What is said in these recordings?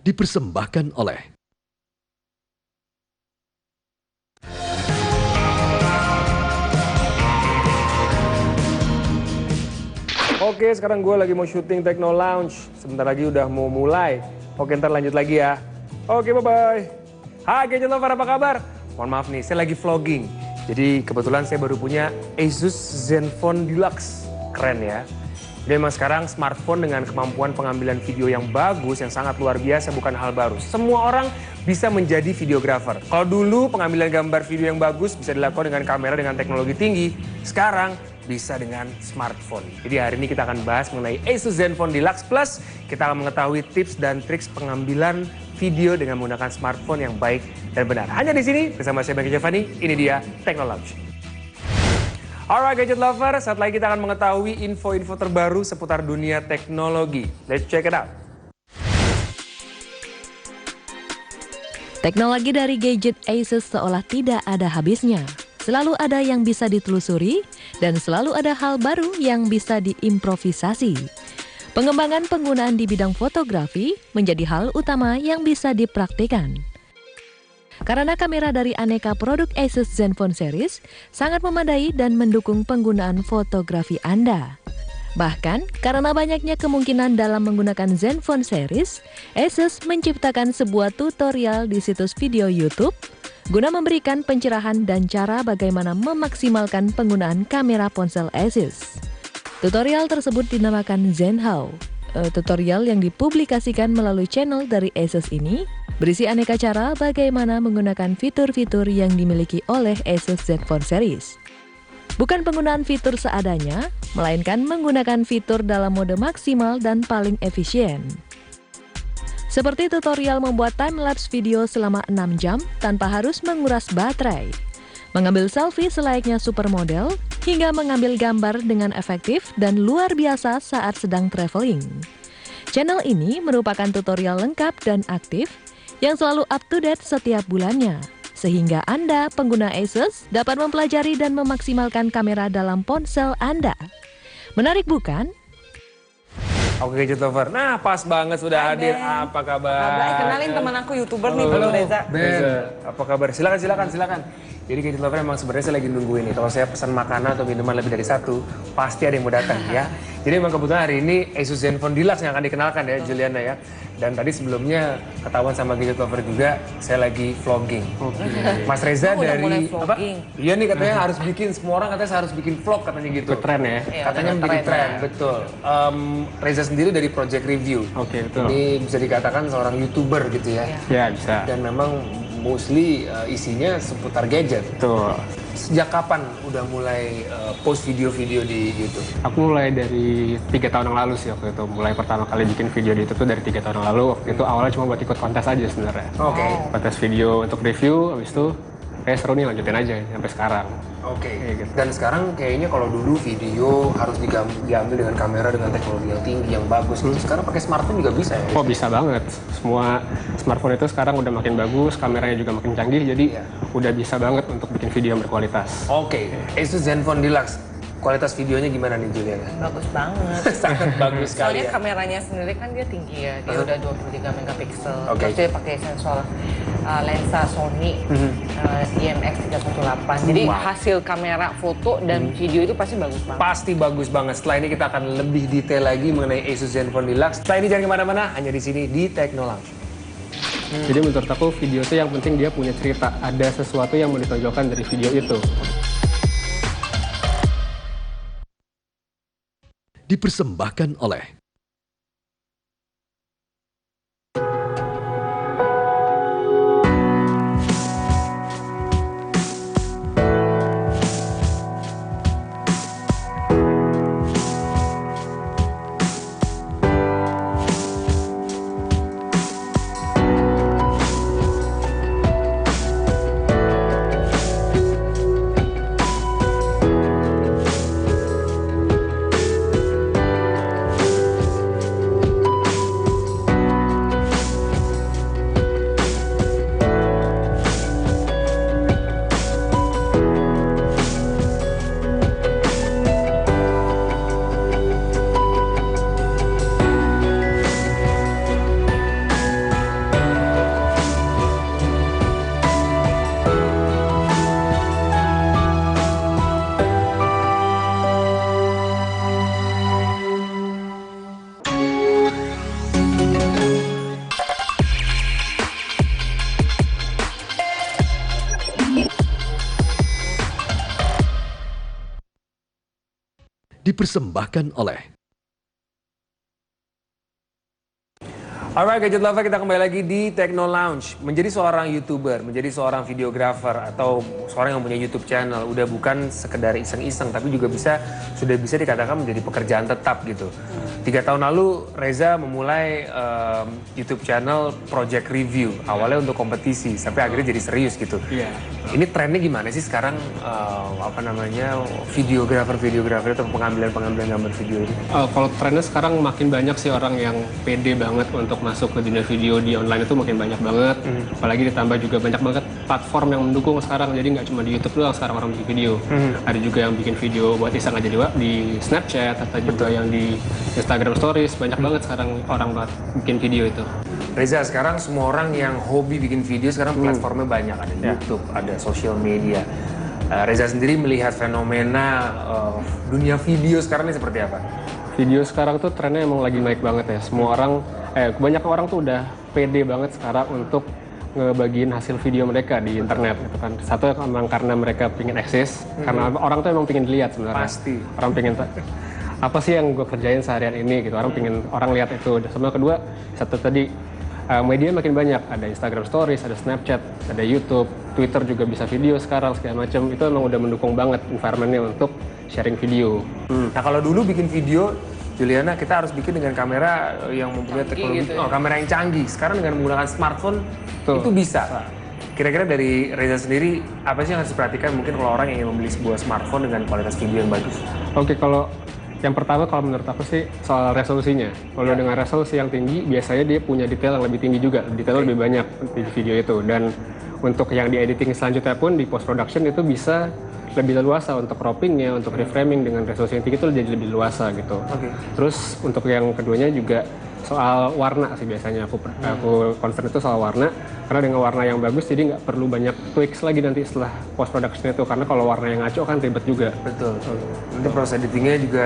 dipersembahkan oleh Oke, sekarang gue lagi mau syuting Techno Lounge. Sebentar lagi udah mau mulai. Oke, ntar lanjut lagi ya. Oke, bye-bye. Hai Gadget Lover, apa kabar? Mohon maaf nih, saya lagi vlogging. Jadi kebetulan saya baru punya Asus Zenfone Deluxe. Keren ya. Jadi memang sekarang smartphone dengan kemampuan pengambilan video yang bagus, yang sangat luar biasa, bukan hal baru. Semua orang bisa menjadi videographer. Kalau dulu pengambilan gambar video yang bagus bisa dilakukan dengan kamera dengan teknologi tinggi. Sekarang bisa dengan smartphone. Jadi hari ini kita akan bahas mengenai Asus Zenfone Deluxe Plus. Kita akan mengetahui tips dan triks pengambilan video dengan menggunakan smartphone yang baik dan benar. Hanya di sini bersama saya Bang Giovanni, ini dia Techno Lounge. Alright Gadget Lover, saat lagi kita akan mengetahui info-info terbaru seputar dunia teknologi. Let's check it out. Teknologi dari gadget Asus seolah tidak ada habisnya. Selalu ada yang bisa ditelusuri, dan selalu ada hal baru yang bisa diimprovisasi. Pengembangan penggunaan di bidang fotografi menjadi hal utama yang bisa dipraktikkan. Karena kamera dari aneka produk Asus Zenfone series sangat memadai dan mendukung penggunaan fotografi Anda. Bahkan, karena banyaknya kemungkinan dalam menggunakan Zenfone series, Asus menciptakan sebuah tutorial di situs video YouTube guna memberikan pencerahan dan cara bagaimana memaksimalkan penggunaan kamera ponsel Asus. Tutorial tersebut dinamakan ZenHow. Tutorial yang dipublikasikan melalui channel dari Asus ini berisi aneka cara bagaimana menggunakan fitur-fitur yang dimiliki oleh Asus Zenfone series. Bukan penggunaan fitur seadanya, melainkan menggunakan fitur dalam mode maksimal dan paling efisien. Seperti tutorial membuat time-lapse video selama 6 jam tanpa harus menguras baterai, mengambil selfie selayaknya supermodel, hingga mengambil gambar dengan efektif dan luar biasa saat sedang traveling. Channel ini merupakan tutorial lengkap dan aktif yang selalu up-to-date setiap bulannya, sehingga Anda, pengguna Asus, dapat mempelajari dan memaksimalkan kamera dalam ponsel Anda. Menarik bukan? Oke Gadget Lover, nah pas banget sudah hadir. Apa kabar? Kenalin teman aku YouTuber nih, Halo, Reza. Apa kabar? Silakan. Jadi Gadget Lover emang sebenarnya saya lagi nunggu ini. Kalau saya pesan makanan atau minuman lebih dari satu, pasti ada yang mau datang ya. Jadi emang kebetulan hari ini Asus Zenfone Deluxe yang akan dikenalkan ya, Juliana ya. Dan tadi sebelumnya ketahuan sama Gadget Lover juga, saya lagi vlogging. Mas Reza Udah dari mulai apa? vlogging. Iya nih katanya harus bikin, semua orang katanya harus bikin vlog katanya gitu. Tren ya? Iya, Katanya udah menjadi tren tren, ya. betul. Reza sendiri dari Project Review. Oke, betul. Ini bisa dikatakan seorang YouTuber gitu ya. Ya, bisa. Dan memang mostly isinya seputar gadget. Betul. Sejak kapan udah mulai post video-video di YouTube? Aku mulai dari 3 tahun yang lalu sih waktu itu. Mulai pertama kali bikin video di YouTube tuh dari 3 tahun yang lalu. Waktu itu awalnya cuma buat ikut kontes aja sebenarnya. Oke. Kontes video untuk review, habis itu kayak seru nih lanjutin aja sampai sekarang. Oke. Kayak gitu. Dan sekarang kayaknya kalau dulu video harus diambil dengan kamera dengan teknologi yang tinggi, yang bagus gitu. Sekarang pakai smartphone juga bisa ya? Oh, bisa banget. Semua smartphone itu sekarang udah makin bagus, kameranya juga makin canggih, jadi Iya. udah bisa banget untuk bikin video yang berkualitas. Oke. Asus Zenfone Deluxe. Kualitas videonya gimana nih Juliana? Bagus banget. Sangat bagus sekali Soalnya ya. kameranya sendiri kan dia tinggi ya, dia udah 23 megapiksel. Oke. Terus dia pakai sensor lensa Sony IMX318. Jadi hasil kamera foto dan video itu pasti bagus banget. Pasti bagus banget. Setelah ini kita akan lebih detail lagi mengenai Asus Zenfone Deluxe. Setelah ini jangan kemana-mana, hanya di sini di Techno Lounge. Jadi menurut aku video itu yang penting dia punya cerita. Ada sesuatu yang mau ditonjolkan dari video itu. dipersembahkan oleh dipersembahkan oleh Alright, Gadget Lover, kita kembali lagi di Techno Lounge. Menjadi seorang YouTuber, menjadi seorang videographer, atau seorang yang punya YouTube channel, udah bukan sekedar iseng-iseng, tapi juga sudah bisa dikatakan menjadi pekerjaan tetap gitu. 3 tahun lalu, Reza memulai YouTube channel Project Review. Awalnya untuk kompetisi, sampai akhirnya jadi serius gitu. Iya. Ini trennya gimana sih sekarang, videographer atau pengambilan gambar video ini? Kalau trennya sekarang makin banyak sih orang yang pede banget untuk masuk ke dunia video di online itu makin banyak banget. Apalagi ditambah juga banyak banget platform yang mendukung sekarang. Jadi nggak cuma di YouTube doang sekarang orang bikin video. Ada juga yang bikin video buat iseng aja di Snapchat, atau juga yang di Instagram Stories. Banyak banget sekarang orang buat bikin video itu. Reza, sekarang semua orang yang hobi bikin video sekarang platformnya banyak. Ada YouTube, ada social media. Reza sendiri melihat fenomena dunia video sekarang ini seperti apa? Video sekarang tuh trennya emang lagi naik banget ya. Semua orang, kebanyakan orang tuh udah pede banget sekarang untuk ngebagiin hasil video mereka di internet gitu kan. Satu emang karena mereka pengen eksis, karena orang tuh emang pengen dilihat sebenarnya. Pasti. Orang pengen apa sih yang gue kerjain seharian ini gitu. Orang pengen orang lihat itu. Sama kedua, satu tadi media makin banyak. Ada Instagram Stories, ada Snapchat, ada YouTube, Twitter juga bisa video sekarang segala macam. Itu emang udah mendukung banget environment-nya untuk sharing video. Nah, kalau dulu bikin video, Juliana, kita harus bikin dengan kamera yang mempunyai teknologi, gitu ya. kamera yang canggih. Sekarang dengan menggunakan smartphone, itu bisa. Kira-kira dari Reza sendiri, apa sih yang harus diperhatikan mungkin kalau orang yang ingin membeli sebuah smartphone dengan kualitas video yang bagus? Oke, kalau yang pertama kalau menurut aku sih soal resolusinya. Kalau dengan resolusi yang tinggi, biasanya dia punya detail yang lebih tinggi juga. Detail lebih banyak di video itu. Dan untuk yang di editing selanjutnya pun di post production itu bisa lebih leluasa untuk croppingnya, untuk reframing dengan resolusi yang tinggi itu jadi lebih leluasa gitu. Terus untuk yang keduanya juga soal warna sih biasanya aku concern itu soal warna, karena dengan warna yang bagus jadi nggak perlu banyak tweaks lagi nanti setelah post production itu, karena kalau warna yang ngaco kan ribet juga. Betul. Nanti proses editingnya juga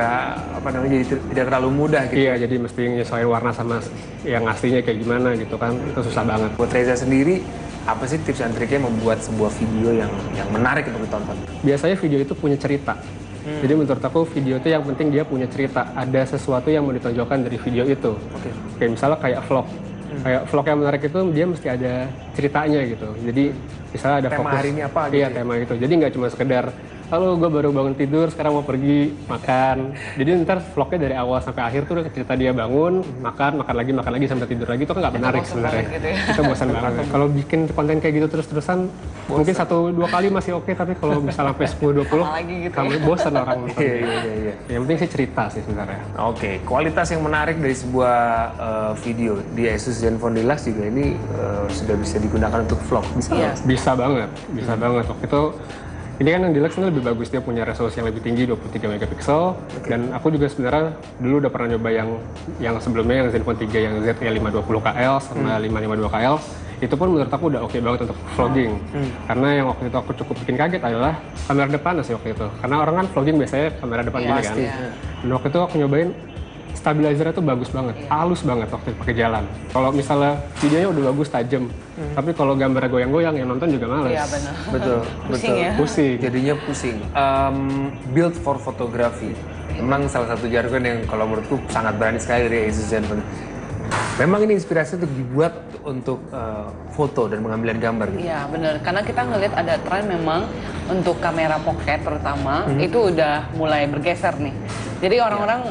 jadi tidak terlalu mudah gitu. Iya, jadi mesti nyesuaiin warna sama yang aslinya kayak gimana gitu kan, itu susah banget. Buat Reza sendiri, apa sih tips dan triknya membuat sebuah video yang menarik untuk ditonton? Biasanya video itu punya cerita. Jadi menurut aku video itu yang penting dia punya cerita. Ada sesuatu yang mau ditonjolkan dari video itu. Kayak misalnya kayak vlog. Kayak vlog yang menarik itu dia mesti ada ceritanya gitu. Jadi misalnya ada tema fokus. hari ini apa gitu. Iya, tema itu. Jadi nggak cuma sekedar halo, gue baru bangun tidur, sekarang mau pergi makan. Jadi ntar vlognya dari awal sampai akhir tuh udah cerita dia bangun, makan lagi sampai tidur lagi, itu kan nggak menarik sebenarnya. Gitu ya. Itu bosan banget. Kalau bikin konten kayak gitu terus-terusan, mungkin 1-2 kali masih oke, tapi kalau misalnya sampai 10-20, Lagi gitu kamu bosan orang nonton. Iya. Yang penting sih cerita sih sebenarnya. Oke, kualitas yang menarik dari sebuah video di Asus Zenfone Deluxe juga ini sudah bisa digunakan untuk vlog. Bisa banget. Waktu itu ini kan yang Deluxe ini lebih bagus, dia punya resolusi yang lebih tinggi 23 megapiksel. Dan aku juga sebenarnya dulu udah pernah nyoba yang sebelumnya, yang Zenfone 3 yang ZE520KL sama 552KL. Itu pun menurut aku udah oke banget untuk vlogging. Karena yang waktu itu aku cukup bikin kaget adalah kamera depan sih waktu itu. Karena orang kan vlogging biasanya kamera depan gini kan. Dan waktu itu aku nyobain, stabilizernya tuh bagus banget, halus banget waktu pakai jalan. Kalau misalnya videonya udah bagus, tajam, tapi kalau gambarnya goyang-goyang yang nonton juga males. Iya benar. Betul. Pusing ya. Pusing. Jadinya pusing. Build for photography. Memang salah satu jargon yang kalau menurutku sangat berani sekali dari Asus Zenfone. Memang ini inspirasi untuk dibuat untuk foto dan pengambilan gambar gitu. Iya benar, karena kita ngelihat ada tren memang untuk kamera pocket terutama itu udah mulai bergeser nih. Jadi orang-orang,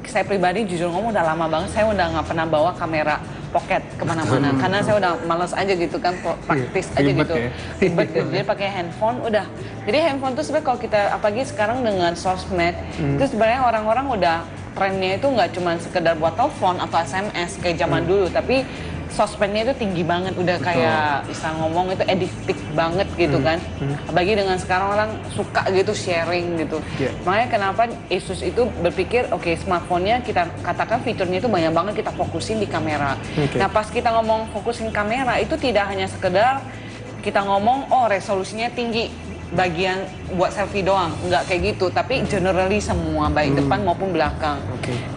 saya pribadi jujur ngomong udah lama banget saya udah nggak pernah bawa kamera pocket kemana-mana karena saya udah males aja gitu kan, praktis aja Ribet gitu. ya? Ribet gitu. Jadi pakai handphone udah. Jadi handphone tuh sebenarnya kalau kita apalagi sekarang dengan sosmed itu sebenarnya orang-orang udah trennya itu nggak cuma sekedar buat telepon atau SMS kayak zaman dulu, tapi sosmednya itu tinggi banget, udah kayak bisa ngomong itu addictive banget gitu kan. Apalagi dengan sekarang orang suka gitu sharing gitu. Makanya kenapa Asus itu berpikir oke, smartphone-nya kita katakan fiturnya itu banyak banget, kita fokusin di kamera. Nah pas kita ngomong fokusin kamera itu tidak hanya sekedar kita ngomong oh resolusinya tinggi bagian buat selfie doang, nggak kayak gitu, tapi generally semua baik depan maupun belakang.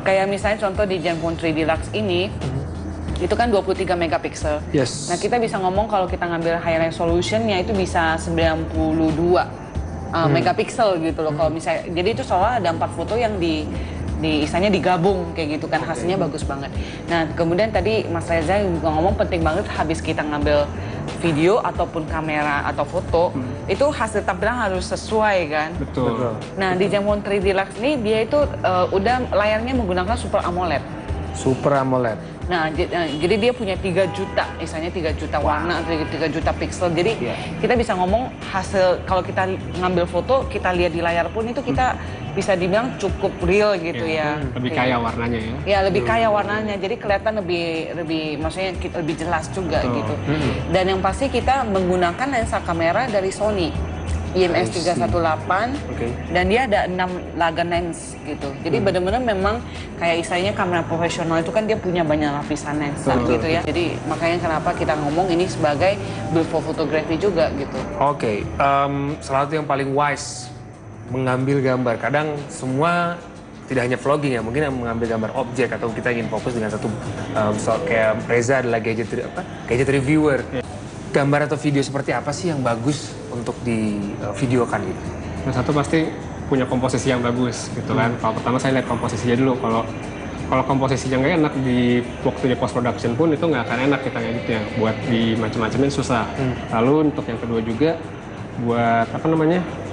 Kayak misalnya contoh di Zenfone 3 Deluxe ini itu kan 23 megapiksel. Nah kita bisa ngomong kalau kita ngambil high resolutionnya itu bisa 92 megapiksel gitu loh. Kalau misalnya, jadi itu soalnya ada 4 foto yang istilahnya digabung kayak gitu kan, hasilnya bagus banget. Nah kemudian tadi Mas Reza juga ngomong penting banget habis kita ngambil video ataupun kamera atau foto, itu hasil tampilan harus sesuai kan. Betul. Nah di Zenfone 3 Deluxe ini dia itu udah layarnya menggunakan Super AMOLED. Super AMOLED. Nah, jadi dia punya 3 juta, misalnya 3 juta warna, 3 juta pixel. Jadi kita bisa ngomong hasil, kalau kita ngambil foto, kita lihat di layar pun itu kita bisa dibilang cukup real gitu ya. Lebih kaya warnanya ya. Ya, lebih kaya warnanya. Jadi kelihatan lebih maksudnya lebih jelas juga gitu. Dan yang pasti kita menggunakan lensa kamera dari Sony. IMX 318 dan dia ada 6 laga lens gitu. Jadi benar-benar memang kayak istilahnya kamera profesional itu kan dia punya banyak lapisan lensa gitu ya. Jadi makanya kenapa kita ngomong ini sebagai build for photography juga gitu. Oke, salah satu yang paling wise mengambil gambar. Kadang semua tidak hanya vlogging ya, mungkin yang mengambil gambar objek atau kita ingin fokus dengan satu soal kayak Reza adalah gadget reviewer. Gambar atau video seperti apa sih yang bagus untuk divideokan gitu? Yang satu pasti punya komposisi yang bagus gitu kan. Kalau pertama saya lihat komposisinya dulu. Kalau komposisinya nggak enak di waktunya post production pun itu nggak akan enak kita ngeditnya. Buat di macam-macamin susah. Lalu untuk yang kedua juga buat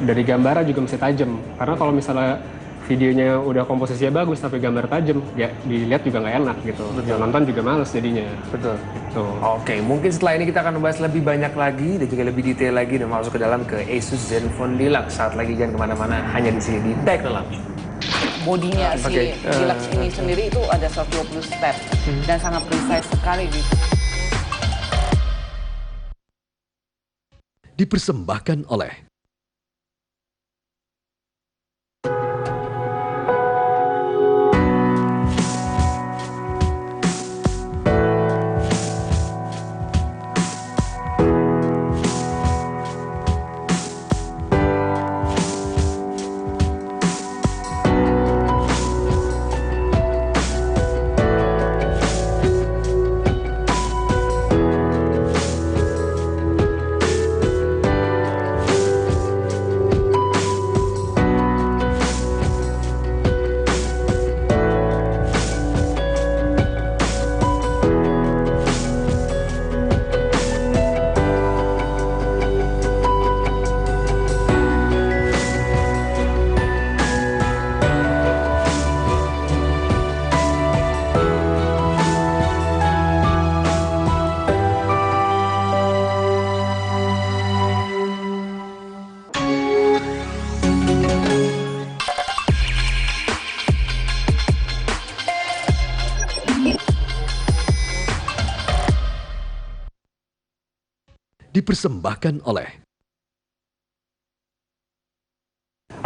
dari gambarnya juga mesti tajam. Karena kalau misalnya videonya udah komposisinya bagus tapi gambar tajam, ya dilihat juga nggak enak gitu. Yang nonton juga males jadinya. Betul. Gitu. Oke, mungkin setelah ini kita akan membahas lebih banyak lagi dan juga lebih detail lagi dan masuk ke dalam ke Asus Zenfone Deluxe. Saat lagi jangan kemana-mana, hanya di sini di Techno Lounge. Bodinya si Deluxe ini sendiri itu ada 120 step dan sangat precise sekali gitu. Dipersembahkan oleh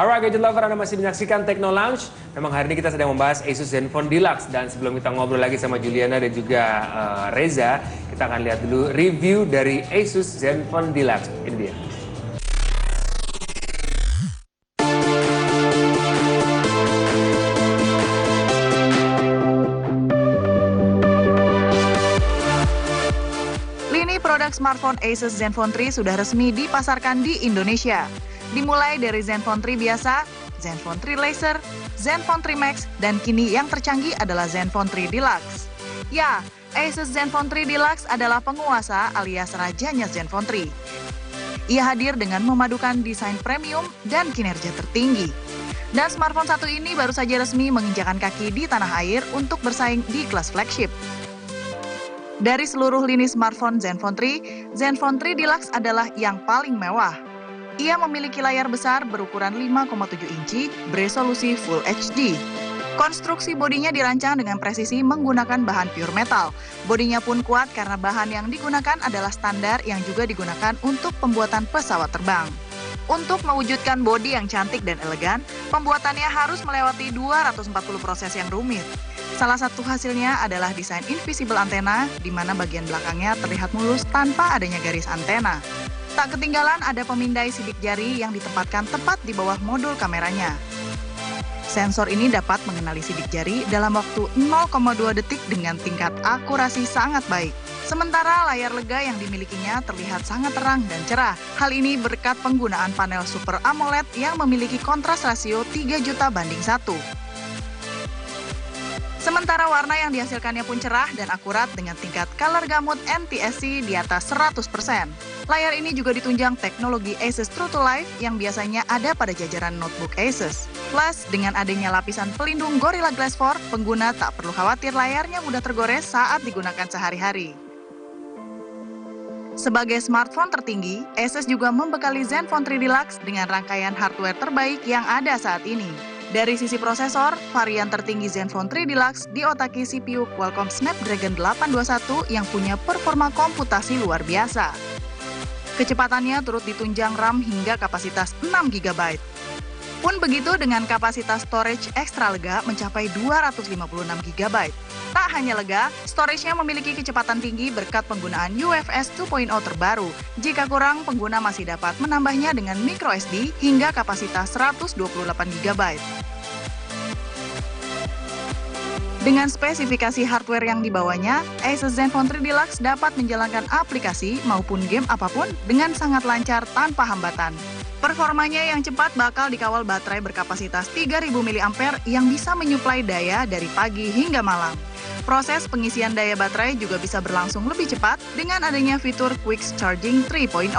Alright gadget lover, Anda masih menyaksikan Techno Lounge. Memang hari ini kita sedang membahas Asus Zenfone Deluxe. Dan sebelum kita ngobrol lagi sama Juliana dan juga Reza, kita akan lihat dulu review dari Asus Zenfone Deluxe. Ini dia. Lini produk smartphone Asus Zenfone 3 sudah resmi dipasarkan di Indonesia. Dimulai dari Zenfone 3 biasa, Zenfone 3 Laser, Zenfone 3 Max, dan kini yang tercanggih adalah Zenfone 3 Deluxe. Ya, Asus Zenfone 3 Deluxe adalah penguasa alias rajanya Zenfone 3. Ia hadir dengan memadukan desain premium dan kinerja tertinggi. Dan smartphone satu ini baru saja resmi menginjakan kaki di tanah air untuk bersaing di kelas flagship. Dari seluruh lini smartphone Zenfone 3, Zenfone 3 Deluxe adalah yang paling mewah. Ia memiliki layar besar berukuran 5,7 inci beresolusi Full HD. Konstruksi bodinya dirancang dengan presisi menggunakan bahan pure metal. Bodinya pun kuat karena bahan yang digunakan adalah standar yang juga digunakan untuk pembuatan pesawat terbang. Untuk mewujudkan bodi yang cantik dan elegan, pembuatannya harus melewati 240 proses yang rumit. Salah satu hasilnya adalah desain invisible antena, di mana bagian belakangnya terlihat mulus tanpa adanya garis antena. Tak ketinggalan ada pemindai sidik jari yang ditempatkan tepat di bawah modul kameranya. Sensor ini dapat mengenali sidik jari dalam waktu 0,2 detik dengan tingkat akurasi sangat baik. Sementara layar lega yang dimilikinya terlihat sangat terang dan cerah. Hal ini berkat penggunaan panel Super AMOLED yang memiliki kontras rasio 3 juta banding 1. Sementara warna yang dihasilkannya pun cerah dan akurat dengan tingkat color gamut NTSC di atas 100%. Layar ini juga ditunjang teknologi Asus True to Life yang biasanya ada pada jajaran notebook Asus. Plus, dengan adanya lapisan pelindung Gorilla Glass 4, pengguna tak perlu khawatir layarnya mudah tergores saat digunakan sehari-hari. Sebagai smartphone tertinggi, Asus juga membekali Zenfone 3 Deluxe dengan rangkaian hardware terbaik yang ada saat ini. Dari sisi prosesor, varian tertinggi Zenfone 3 Deluxe diotaki CPU Qualcomm Snapdragon 821 yang punya performa komputasi luar biasa. Kecepatannya turut ditunjang RAM hingga kapasitas 6 GB. Pun begitu dengan kapasitas storage ekstra lega mencapai 256 GB. Tak hanya lega, storage-nya memiliki kecepatan tinggi berkat penggunaan UFS 2.0 terbaru. Jika kurang, pengguna masih dapat menambahnya dengan microSD hingga kapasitas 128 GB. Dengan spesifikasi hardware yang dibawanya, Asus Zenfone 3 Deluxe dapat menjalankan aplikasi maupun game apapun dengan sangat lancar tanpa hambatan. Performanya yang cepat bakal dikawal baterai berkapasitas 3000 mAh yang bisa menyuplai daya dari pagi hingga malam. Proses pengisian daya baterai juga bisa berlangsung lebih cepat dengan adanya fitur Quick Charging 3.0.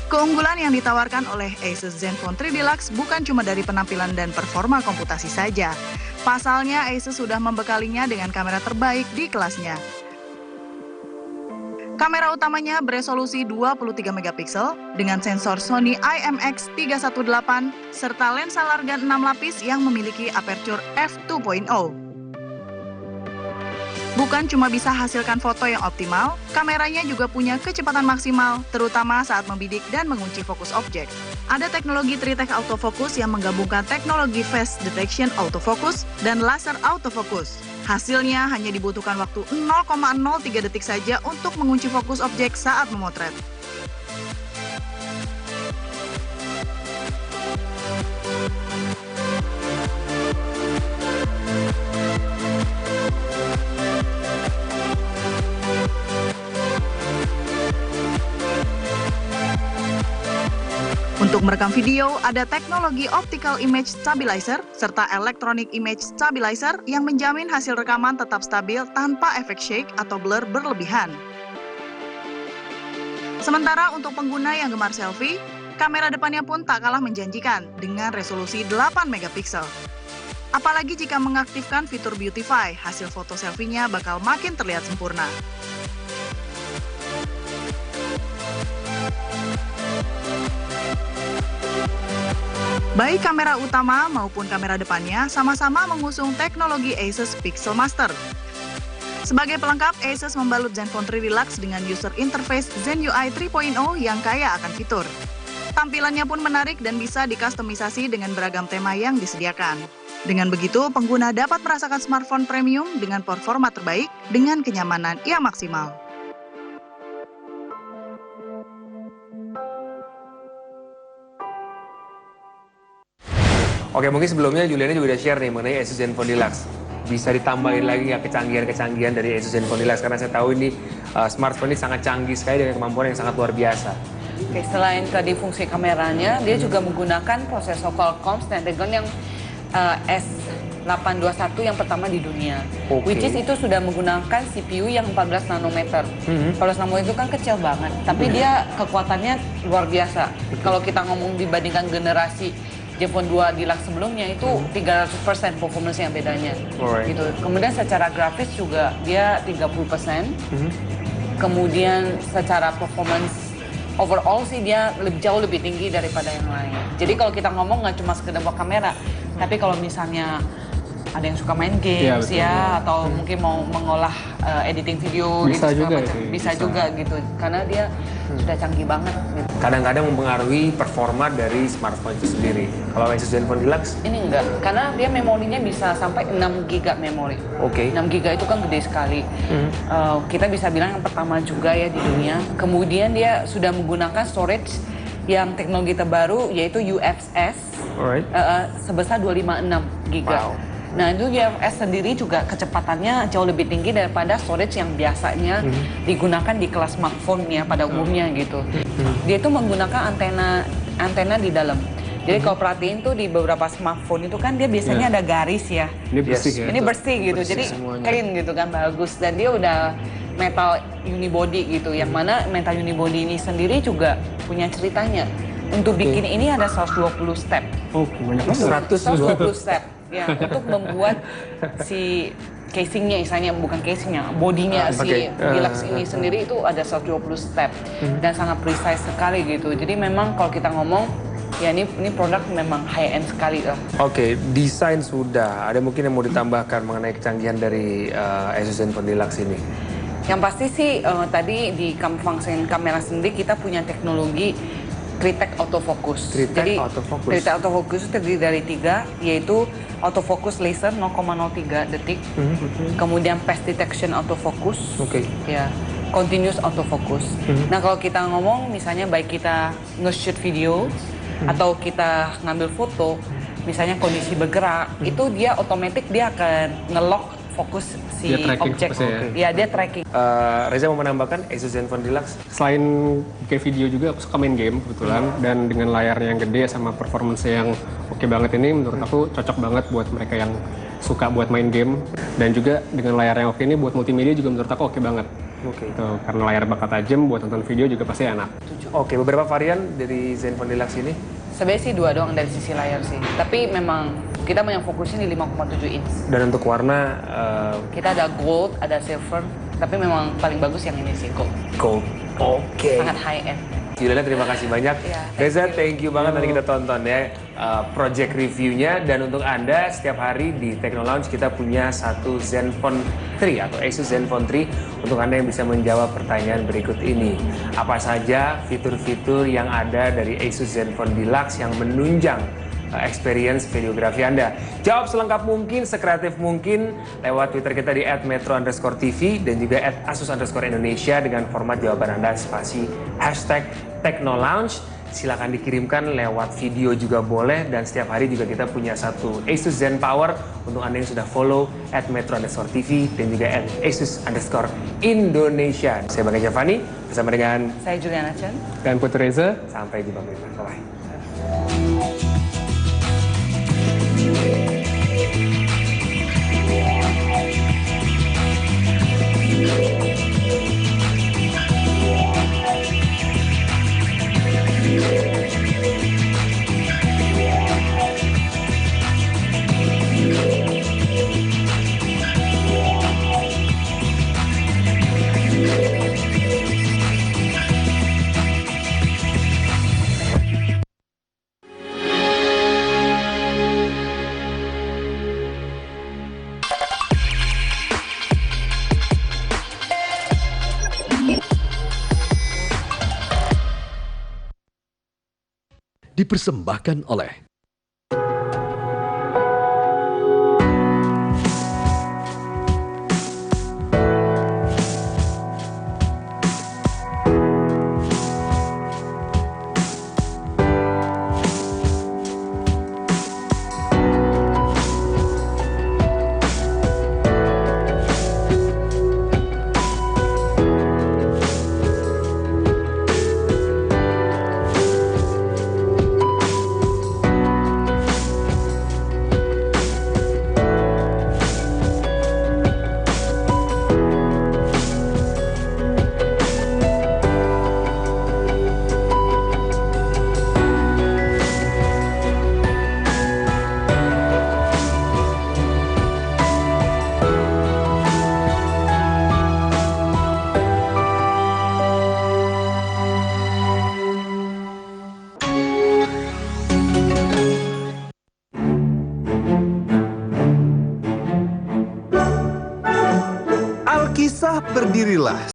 Keunggulan yang ditawarkan oleh Asus Zenfone 3 Deluxe bukan cuma dari penampilan dan performa komputasi saja. Pasalnya, Asus sudah membekalinya dengan kamera terbaik di kelasnya. Kamera utamanya beresolusi 23 megapiksel dengan sensor Sony IMX318 serta lensa larga 6 lapis yang memiliki aperture f2.0. Bukan cuma bisa hasilkan foto yang optimal, kameranya juga punya kecepatan maksimal, terutama saat membidik dan mengunci fokus objek. Ada teknologi 3-tech autofocus yang menggabungkan teknologi face detection autofocus dan laser autofocus. Hasilnya hanya dibutuhkan waktu 0,03 detik saja untuk mengunci fokus objek saat memotret. Untuk merekam video, ada teknologi Optical Image Stabilizer serta Electronic Image Stabilizer yang menjamin hasil rekaman tetap stabil tanpa efek shake atau blur berlebihan. Sementara untuk pengguna yang gemar selfie, kamera depannya pun tak kalah menjanjikan dengan resolusi 8 megapiksel. Apalagi jika mengaktifkan fitur Beautify, hasil foto selfie-nya bakal makin terlihat sempurna. Baik kamera utama maupun kamera depannya sama-sama mengusung teknologi Asus Pixel Master. Sebagai pelengkap, Asus membalut Zenfone 3 Deluxe dengan user interface Zen UI 3.0 yang kaya akan fitur. Tampilannya pun menarik dan bisa dikustomisasi dengan beragam tema yang disediakan. Dengan begitu, pengguna dapat merasakan smartphone premium dengan performa terbaik dengan kenyamanan yang maksimal. Oke, mungkin sebelumnya Juliana juga udah share nih mengenai Asus Zenfone Deluxe. Bisa ditambahin lagi nggak kecanggihan-kecanggihan dari Asus Zenfone Deluxe? Karena saya tahu ini smartphone ini sangat canggih sekali dengan kemampuan yang sangat luar biasa. Oke, selain tadi fungsi kameranya, dia juga menggunakan prosesor Qualcomm Snapdragon yang S821 yang pertama di dunia. Which is itu sudah menggunakan CPU yang 14 nanometer. 14 nanometer itu kan kecil banget, tapi dia kekuatannya luar biasa. Kalau kita ngomong dibandingkan generasi Zenfone 2 Deluxe sebelumnya itu 300% performance yang bedanya. Gitu. Kemudian secara grafis juga dia 30%. Kemudian secara performance overall sih dia jauh lebih tinggi daripada yang lain. Jadi kalau kita ngomong nggak cuma sekedar buat kamera, tapi kalau misalnya ada yang suka main games atau mungkin mau mengolah editing video bisa gitu, juga bisa juga gitu, karena dia sudah canggih banget gitu. Kadang-kadang mempengaruhi performa dari smartphone itu sendiri. Kalau Asus Zenfone Deluxe? Ini enggak, karena dia memorinya bisa sampai 6 GB memori. 6 GB itu kan gede sekali. Kita bisa bilang yang pertama juga ya di dunia. Kemudian dia sudah menggunakan storage yang teknologi terbaru yaitu UFS sebesar 256 GB. Nah itu UFS sendiri juga kecepatannya jauh lebih tinggi daripada storage yang biasanya digunakan di kelas smartphone ya pada umumnya gitu. Dia itu menggunakan antena di dalam. Jadi kalau perhatiin tuh di beberapa smartphone itu kan dia biasanya ada garis ya. Ini bersih ya. Ini bersih gitu, jadi clean gitu kan, bagus. Dan dia udah metal unibody gitu, yang mana metal unibody ini sendiri juga punya ceritanya. Untuk bikin ini ada 120 step. Oh, banyak banget. 120 step ya untuk membuat si casingnya, misalnya bukan casingnya, bodinya si Deluxe ini sendiri itu ada 120 step dan sangat precise sekali gitu. Jadi memang kalau kita ngomong ya ini produk memang high end sekali lah. Oke, desain sudah. Ada mungkin yang mau ditambahkan mengenai kecanggihan dari Asus ZenFone Deluxe ini? Yang pasti sih tadi di function kamera sendiri kita punya teknologi Tritech autofocus. Tritech autofocus. Tritech autofocus itu terdiri dari 3, yaitu autofocus laser 0,03 detik, kemudian path detection autofocus, ya, continuous autofocus. Nah kalau kita ngomong misalnya baik kita nge-shoot video atau kita ngambil foto, misalnya kondisi bergerak, itu dia otomatis dia akan nge-lock fokus si objek. Ya dia tracking. Reza mau menambahkan Asus ZenFone Deluxe? Selain bikin video juga, aku suka main game kebetulan. Dan dengan layarnya yang gede sama performance yang oke banget ini, menurut aku cocok banget buat mereka yang suka buat main game. Dan juga dengan layar yang oke ini buat multimedia juga menurut aku oke banget. Tuh, karena layar bakal tajam, buat nonton video juga pasti enak. Oke, beberapa varian dari ZenFone Deluxe ini? Sebenarnya sih 2 doang dari sisi layar sih. Tapi memang kita yang fokusnya di 5,7 inch. Dan untuk warna? Kita ada gold, ada silver. Tapi memang paling bagus yang ini sih, gold. Gold. Oke. Sangat high end. Juliana, terima kasih banyak. Reza, thank you banget. Nanti kita tonton ya project reviewnya. Dan untuk Anda, setiap hari di Techno Lounge kita punya satu ZenFone 3 atau Asus ZenFone 3 untuk Anda yang bisa menjawab pertanyaan berikut ini. Apa saja fitur-fitur yang ada dari Asus ZenFone Deluxe yang menunjang experience videografi Anda? Jawab selengkap mungkin, sekreatif mungkin lewat Twitter kita di @metro_tv dan juga @asus_indonesia dengan format jawaban Anda spasi #TechnoLounge. Silakan dikirimkan lewat video juga boleh, dan setiap hari juga kita punya satu Asus ZenPower untuk Anda yang sudah follow @metro_tv dan juga @asus_indonesia. Saya Bang Javani bersama dengan Saya Juliana Chen. Dan Putri Reza. Sampai jumpa berikutnya. Bye. Dipersembahkan oleh Alkisah berdirilah